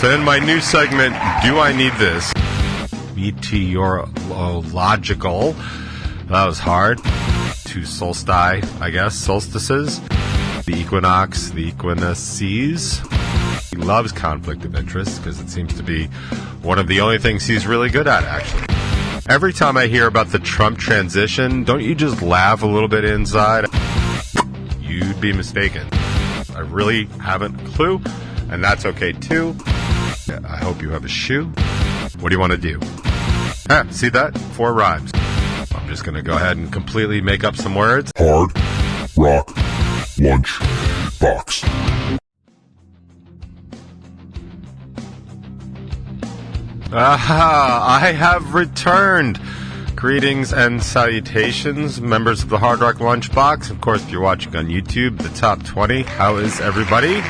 So in my new segment, Do I Need This? Meteorological. That was hard. Two solstice, I guess, solstices. The equinox, the equinoxes. He loves conflict of interest because it seems to be one of the only things he's really good at, actually. Every time I hear about the Trump transition, don't you just laugh a little bit inside? You'd be mistaken. I really haven't a clue, and that's okay too. I hope you have a shoe. What do you want to do? See that? 4 rhymes. I'm just going to go ahead and completely make up some words. Hard Rock Lunchbox. Aha! I have returned. Greetings and salutations, members of the Hard Rock Lunchbox. Of course, if you're watching on YouTube, the top 20. How is everybody?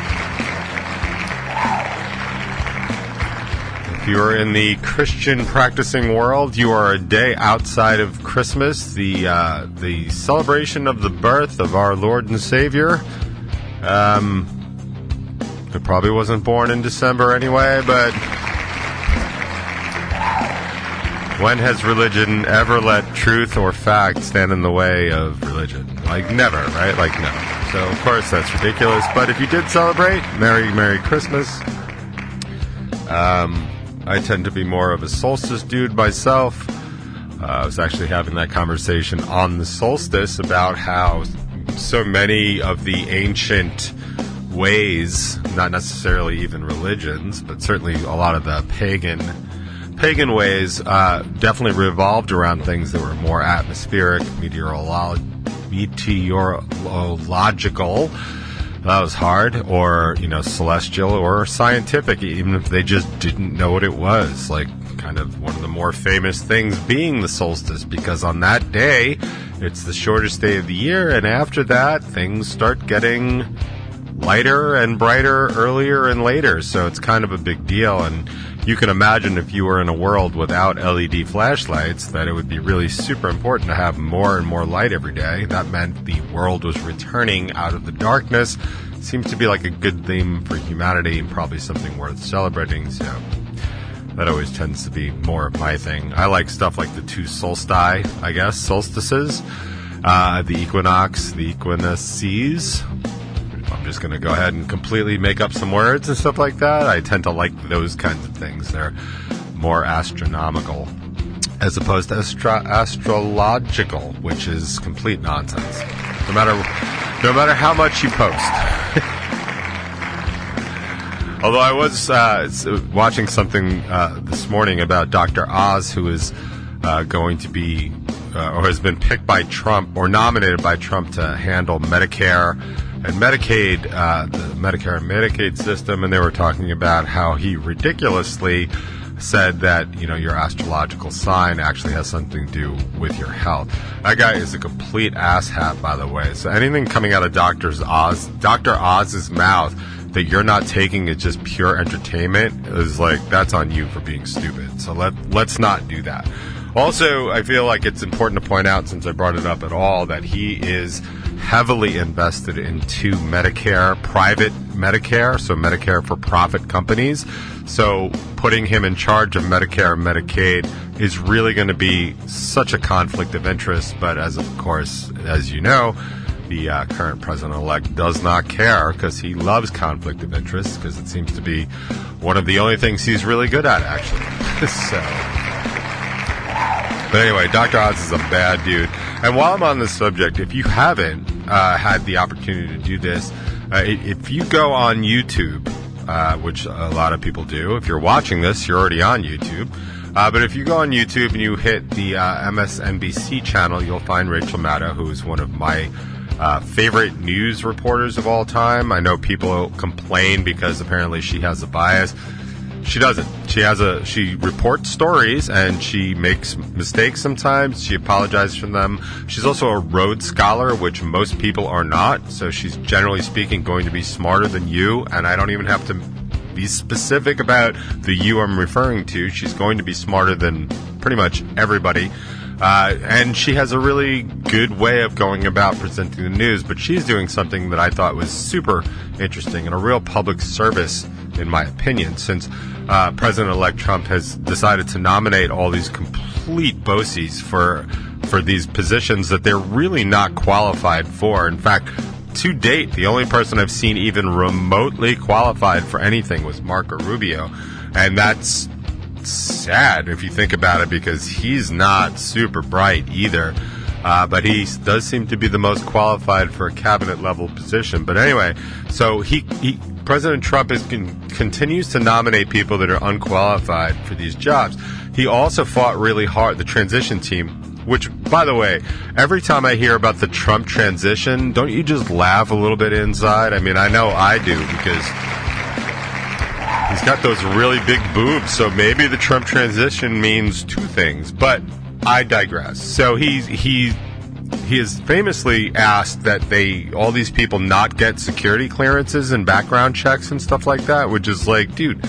If you are in the Christian practicing world, you are a day outside of Christmas, the celebration of the birth of our Lord and Savior. It probably wasn't born in December anyway, but when has religion ever let truth or fact stand in the way of religion? Like never, right? Like never. So of course that's ridiculous. But if you did celebrate, Merry Christmas. I tend to be more of a solstice dude myself. I was actually having that conversation on the solstice about how so many of the ancient ways, not necessarily even religions, but certainly a lot of the pagan ways definitely revolved around things that were more atmospheric, meteorological. That was hard, or, celestial or scientific, even if they just didn't know what it was. Like, kind of one of the more famous things being the solstice, because on that day, it's the shortest day of the year, and after that, things start getting lighter and brighter earlier and later, so it's kind of a big deal. And you can imagine if you were in a world without LED flashlights, that it would be really super important to have more and more light every day. That meant the world was returning out of the darkness. It seems to be like a good theme for humanity and probably something worth celebrating, so that always tends to be more of my thing. I like stuff like the two solstice, I guess, solstices, the equinox, the equinoxes. I'm just going to go ahead and completely make up some words and stuff like that. I tend to like those kinds of things. They're more astronomical as opposed to astrological, which is complete nonsense. No matter how much you post. Although I was watching something this morning about Dr. Oz, who is going to be or has been picked by Trump or nominated by Trump to handle Medicare and Medicaid, the Medicare and Medicaid system, and they were talking about how he ridiculously said that, your astrological sign actually has something to do with your health. That guy is a complete asshat, by the way. So anything coming out of Dr. Oz's mouth that you're not taking as just pure entertainment is like, that's on you for being stupid. So let's not do that. Also, I feel like it's important to point out, since I brought it up at all, that he is heavily invested into Medicare, private Medicare, so Medicare for profit companies. So putting him in charge of Medicare and Medicaid is really going to be such a conflict of interest. But as you know, the current president-elect does not care because he loves conflict of interest because it seems to be one of the only things he's really good at, actually. But anyway, Dr. Oz is a bad dude. And while I'm on this subject, if you haven't had the opportunity to do this, if you go on YouTube, which a lot of people do, if you're watching this, you're already on YouTube. But if you go on YouTube and you hit the MSNBC channel, you'll find Rachel Maddow, who is one of my favorite news reporters of all time. I know people complain because apparently she has a bias. She doesn't. She reports stories and she makes mistakes sometimes. She apologizes for them. She's also a Rhodes Scholar, which most people are not. So she's generally speaking going to be smarter than you. And I don't even have to be specific about the you I'm referring to. She's going to be smarter than pretty much everybody. And she has a really good way of going about presenting the news. But she's doing something that I thought was super interesting and a real public service in my opinion, since President-elect Trump has decided to nominate all these complete bossies for these positions that they're really not qualified for. In fact, to date, the only person I've seen even remotely qualified for anything was Marco Rubio. And that's sad if you think about it, because he's not super bright either. But he does seem to be the most qualified for a cabinet-level position. But anyway, so President Trump continues to nominate people that are unqualified for these jobs. He also fought really hard, the transition team, which, by the way, every time I hear about the Trump transition, don't you just laugh a little bit inside? I mean, I know I do, because he's got those really big boobs, so maybe the Trump transition means two things, but I digress. So he has famously asked that all these people not get security clearances and background checks and stuff like that, which is like, dude,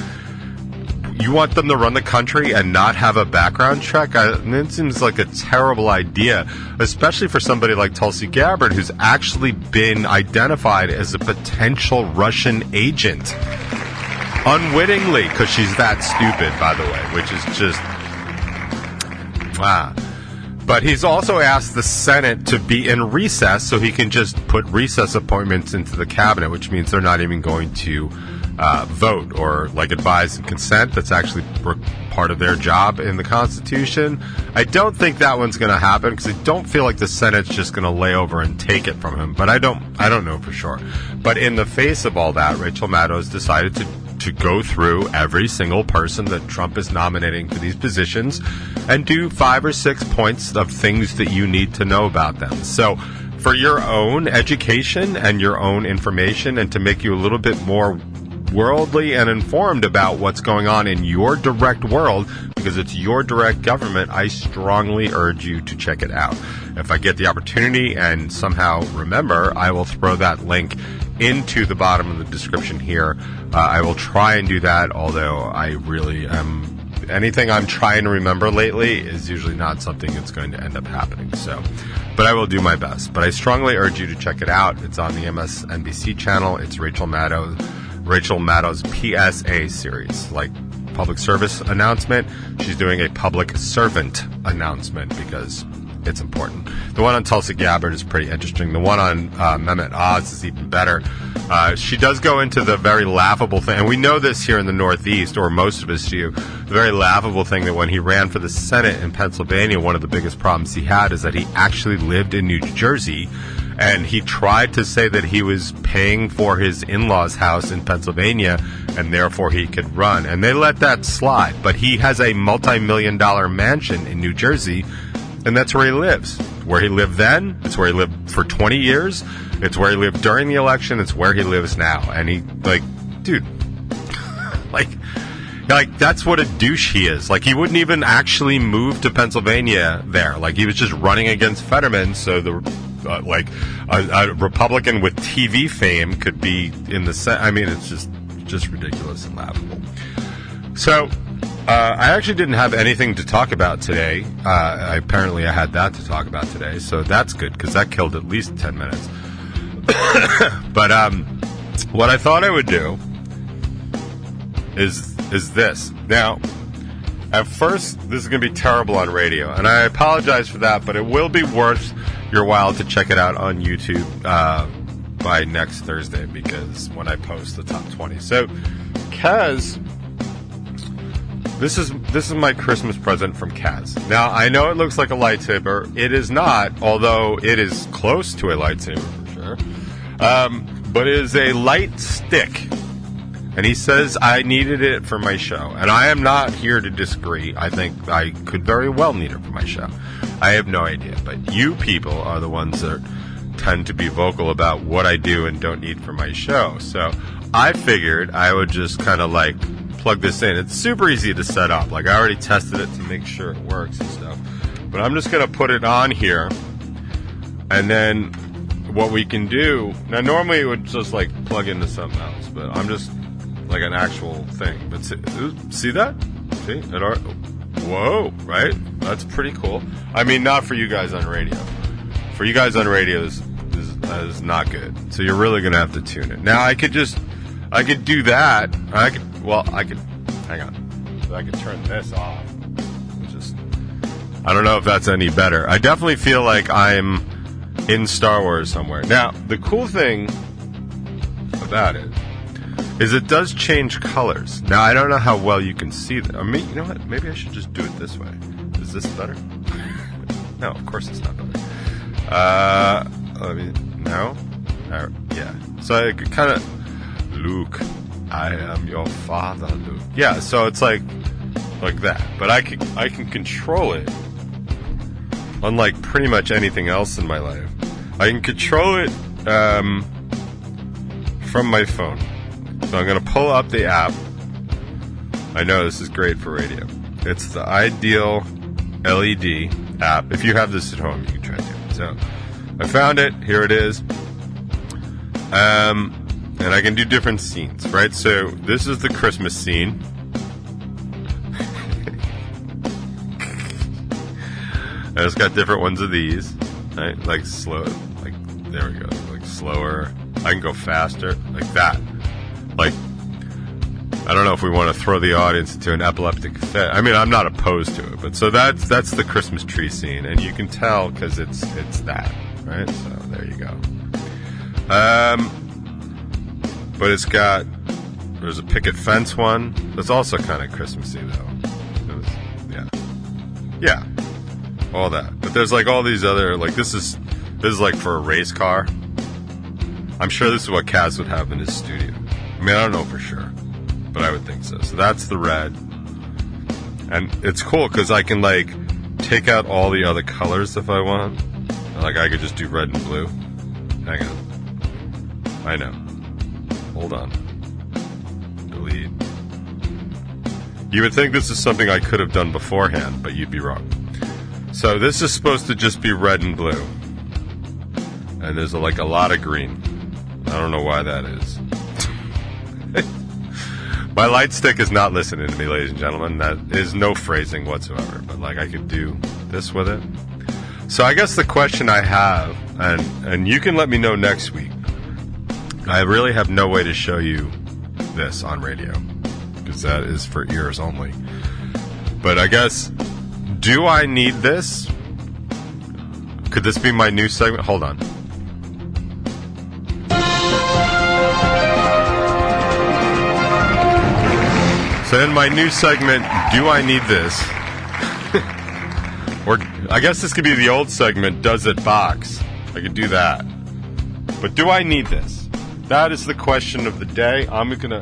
you want them to run the country and not have a background check? It seems like a terrible idea, especially for somebody like Tulsi Gabbard, who's actually been identified as a potential Russian agent. Unwittingly, because she's that stupid, by the way, which is just... wow. But he's also asked the Senate to be in recess so he can just put recess appointments into the cabinet, which means they're not even going to vote or advise and consent. That's actually part of their job in the Constitution. I don't think that one's going to happen, because I don't feel like the Senate's just going to lay over and take it from him. But I don't know for sure. But in the face of all that, Rachel Maddow has decided to go through every single person that Trump is nominating for these positions and do 5 or 6 points of things that you need to know about them. So for your own education and your own information, and to make you a little bit more worldly and informed about what's going on in your direct world, because it's your direct government, I strongly urge you to check it out. If I get the opportunity and somehow remember, I will throw that link into the bottom of the description here. I will try and do that, although I really am... anything I'm trying to remember lately is usually not something that's going to end up happening. But I will do my best. But I strongly urge you to check it out. It's on the MSNBC channel. It's Rachel Maddow's PSA series, like public service announcement. She's doing a public servant announcement because it's important. The one on Tulsi Gabbard is pretty interesting. The one on Mehmet Oz is even better. She does go into the very laughable thing, and we know this here in the Northeast, or most of us do, the very laughable thing that when he ran for the Senate in Pennsylvania, one of the biggest problems he had is that he actually lived in New Jersey, and he tried to say that he was paying for his in-laws' house in Pennsylvania, and therefore he could run. And they let that slide. But he has a multi-million-dollar mansion in New Jersey, and that's where he lives. Where he lived then, it's where he lived for 20 years, it's where he lived during the election, it's where he lives now. And he, dude, that's what a douche he is. He wouldn't even actually move to Pennsylvania there. He was just running against Fetterman, so a Republican with TV fame could be in the Senate. I mean, it's just ridiculous and laughable. So, I actually didn't have anything to talk about today. Apparently I had that to talk about today, so that's good, because that killed at least 10 minutes. But what I thought I would do is this. Now, at first, this is going to be terrible on radio, and I apologize for that, but it will be worth your while to check it out on YouTube by next Thursday, because when I post the top 20. So, Kaz... This is my Christmas present from Kaz. Now, I know it looks like a lightsaber. It is not, although it is close to a lightsaber for sure. But it is a light stick. And he says I needed it for my show. And I am not here to disagree. I think I could very well need it for my show. I have no idea. But you people are the ones that tend to be vocal about what I do and don't need for my show. So I figured I would just kind of plug this in. It's super easy to set up. I already tested it to make sure it works and stuff. But I'm just going to put it on here. And then what we can do... Now, normally it would just, plug into something else. But I'm just, an actual thing. But see that? See? Whoa, right? That's pretty cool. I mean, not for you guys on radio. For you guys on radio, this is not good. So you're really going to have to tune it. Now, I could just I could do that. I could, hang on. I could turn this off. I don't know if that's any better. I definitely feel like I'm in Star Wars somewhere. Now, the cool thing about it is it does change colors. Now, I don't know how well you can see that. I mean, you know what? Maybe I should just do it this way. Is this better? No, of course it's not better. No? Yeah. So I kind of, Luke, I am your father, Luke. Yeah, so it's like that. But I can control it. Unlike pretty much anything else in my life. I can control it from my phone. So I'm going to pull up the app. I know this is great for radio. It's the Ideal LED app. If you have this at home, you can try it. So I found it. Here it is. And I can do different scenes, right? So this is the Christmas scene. And it's got different ones of these, right? Like slow, like, there we go. Like slower. I can go faster, like that. Like, I don't know if we want to throw the audience into an epileptic fit. I mean, I'm not opposed to it, but so that's the Christmas tree scene, and you can tell because it's that, right? So there you go. But it's got, there's a picket fence one. That's also kind of Christmassy though. Yeah. All that. But there's like all these other, like this is like for a race car. I'm sure this is what Kaz would have in his studio. I mean, I don't know for sure, but I would think so. So that's the red. And it's cool because I can like take out all the other colors if I want. Like I could just do red and blue. Hang on. I know. Hold on. Delete. You would think this is something I could have done beforehand, but you'd be wrong. So this is supposed to just be red and blue. And there's like a lot of green. I don't know why that is. My light stick is not listening to me, ladies and gentlemen. That is no phrasing whatsoever. But like I could do this with it. So I guess the question I have, and you can let me know next week. I really have no way to show you this on radio. Because that is for ears only. But I guess... do I need this? Could this be my new segment? Hold on. So in my new segment, do I need this? Or I guess this could be the old segment, does it box? I could do that. But do I need this? That is the question of the day. I'm gonna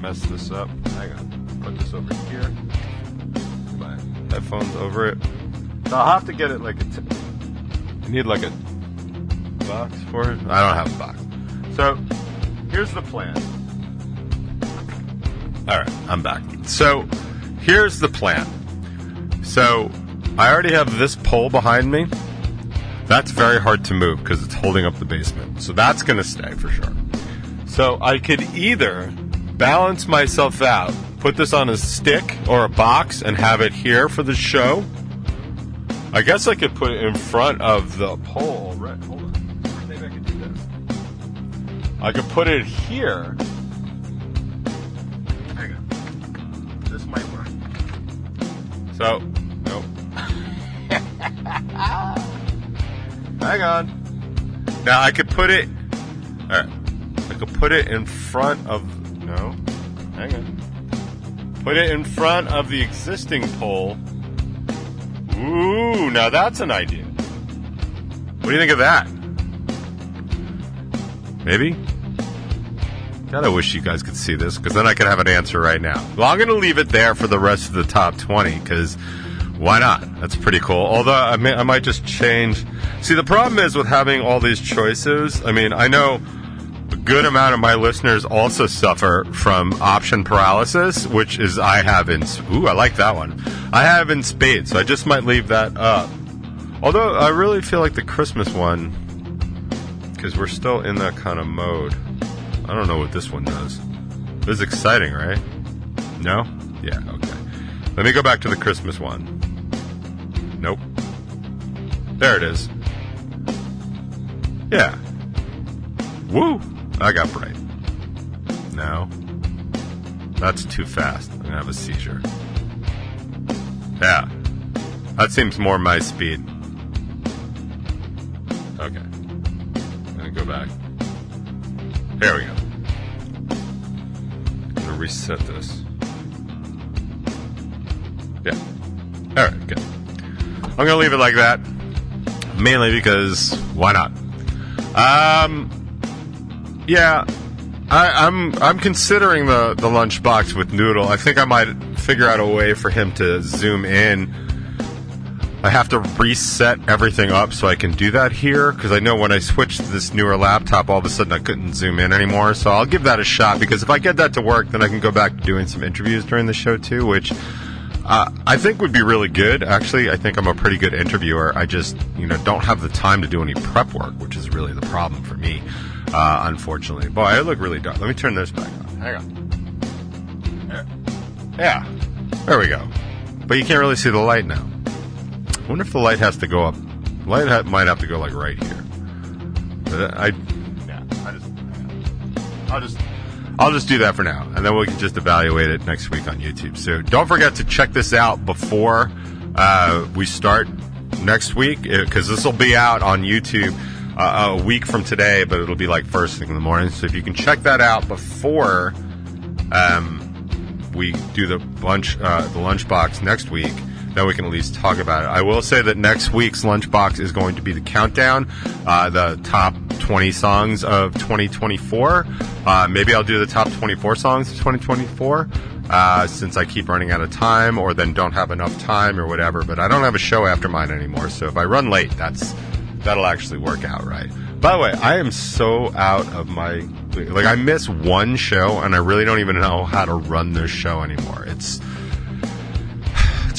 mess this up. Hang on. Put this over here. Headphones over it. So I'll have to get it like I need like a box for it. I don't have a box. So here's the plan. Alright, I'm back. So here's the plan. So I already have this pole behind me. That's very hard to move because it's holding up the basement. So that's going to stay for sure. So I could either balance myself out, put this on a stick or a box and have it here for the show. I guess I could put it in front of the pole already. Hold on. Maybe I could do this. I could put it here. Hang on. This might work. So, nope. Hang on. Now I could put it... Alright. I could put it in front of... No. Hang on. Put it in front of the existing pole. Ooh, now that's an idea. What do you think of that? Maybe? God, I wish you guys could see this, because then I could have an answer right now. Well, I'm going to leave it there for the rest of the top 20, because why not? That's pretty cool. Although, I might just change. See, the problem is with having all these choices, I mean, I know a good amount of my listeners also suffer from option paralysis, which is I have in... Ooh, I like that one. I have in spades, so I just might leave that up. Although, I really feel like the Christmas one, because we're still in that kind of mode. I don't know what this one does. This is exciting, right? No? Yeah, okay. Let me go back to the Christmas one. Nope. There it is. Yeah. Woo! I got bright. No. That's too fast. I'm going to have a seizure. Yeah. That seems more my speed. Okay. I'm going to go back. There we go. I'm going to reset this. Yeah. Alright, good. I'm going to leave it like that. Mainly because, why not? Yeah. I'm considering the lunchbox with Noodle. I think I might figure out a way for him to zoom in. I have to reset everything up so I can do that here, because I know when I switched to this newer laptop, all of a sudden I couldn't zoom in anymore. So I'll give that a shot, because if I get that to work, then I can go back to doing some interviews during the show too, which I think would be really good. Actually, I think I'm a pretty good interviewer. I just, don't have the time to do any prep work, which is really the problem for me. Unfortunately. Boy, I look really dark. Let me turn this back on. Hang on. Yeah. There we go. But you can't really see the light now. I wonder if the light has to go up. The light might have to go, like, right here. But I'll just do that for now. And then we can just evaluate it next week on YouTube. So don't forget to check this out before we start next week, because this will be out on YouTube a week from today, but it'll be like first thing in the morning. So if you can check that out before we do the lunchbox next week, then we can at least talk about it. I will say that next week's lunchbox is going to be the countdown, the top 20 songs of 2024. Maybe I'll do the top 24 songs of 2024, since I keep running out of time, or then don't have enough time or whatever. But I don't have a show after mine anymore, so if I run late, that'll actually work out right. By the way, I am so out of my... Like, I miss one show, and I really don't even know how to run this show anymore. It's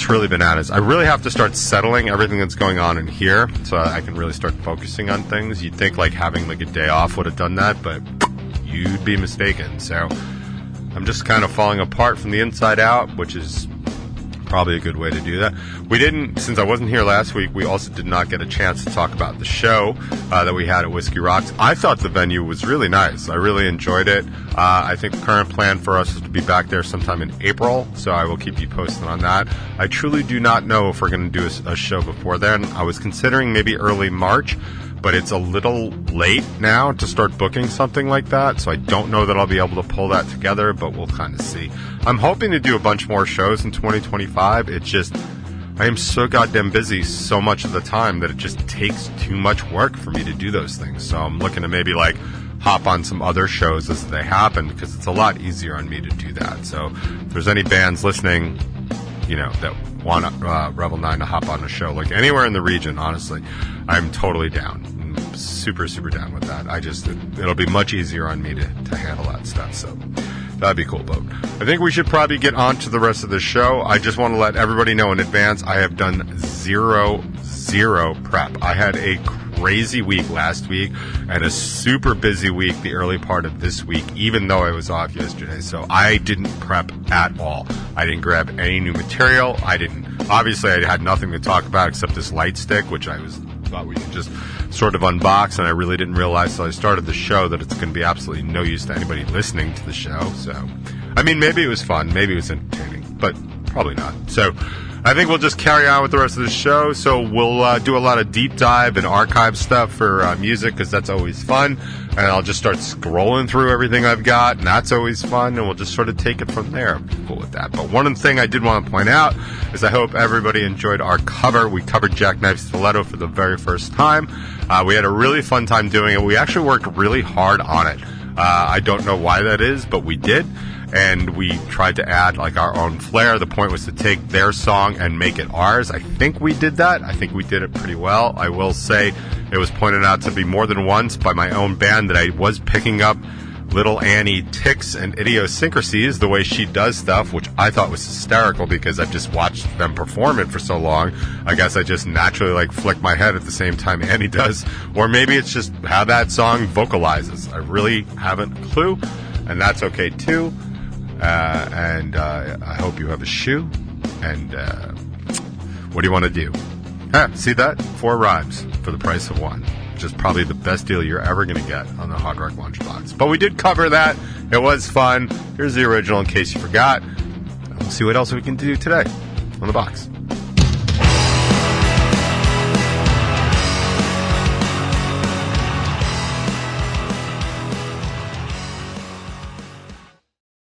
really bananas. I really have to start settling everything that's going on in here so I can really start focusing on things. You'd think, like, having, like, a day off would have done that, but you'd be mistaken. So I'm just kind of falling apart from the inside out, which is probably a good way to do that. We didn't, since I wasn't here last week, we also did not get a chance to talk about the show that we had at Whiskey Rocks. I thought the venue was really nice. I really enjoyed it. I think the current plan for us is to be back there sometime in April, so I will keep you posted on that. I truly do not know if we're going to do a show before then. I was considering maybe early March, but it's a little late now to start booking something like that, so I don't know that I'll be able to pull that together, but we'll kind of see. I'm hoping to do a bunch more shows in 2025. It's just, I am so goddamn busy so much of the time that it just takes too much work for me to do those things. So I'm looking to maybe, like, hop on some other shows as they happen, because it's a lot easier on me to do that. So if there's any bands listening, that want Revel 9 to hop on a show, like anywhere in the region, honestly, I'm totally down. I'm super, super down with that. It'll be much easier on me to handle that stuff. So that'd be cool, Boat. I think we should probably get on to the rest of the show. I just want to let everybody know in advance, I have done zero prep. I had a crazy week last week and a super busy week the early part of this week, even though I was off yesterday. So I didn't prep at all. I didn't grab any new material. Obviously I had nothing to talk about except this light stick, which I thought we could just sort of unbox, and I really didn't realize till I started the show that it's going to be absolutely no use to anybody listening to the show. So, I mean, maybe it was fun, maybe it was entertaining, but probably not. So I think we'll just carry on with the rest of the show. So we'll do a lot of deep dive and archive stuff for music, because that's always fun. And I'll just start scrolling through everything I've got, and that's always fun. And we'll just sort of take it from there. I'm cool with that. But one thing I did want to point out is I hope everybody enjoyed our cover. We covered Jackknife Stiletto for the very first time. We had a really fun time doing it. We actually worked really hard on it. I don't know why that is, but we did. And we tried to add, like, our own flair. The point was to take their song and make it ours. I think we did that. I think we did it pretty well. I will say it was pointed out to be more than once by my own band that I was picking up Little Annie tics and idiosyncrasies, the way she does stuff, which I thought was hysterical because I've just watched them perform it for so long. I guess I just naturally, like, flick my head at the same time Annie does. Or maybe it's just how that song vocalizes. I really haven't a clue, and that's okay too. And I hope you have a shoe. And what do you want to do? See that? 4 rhymes for the price of 1. which is probably the best deal you're ever going to get on the Hard Rock Lunchbox. But we did cover that. It was fun. Here's the original in case you forgot. We'll see what else we can do today on the box.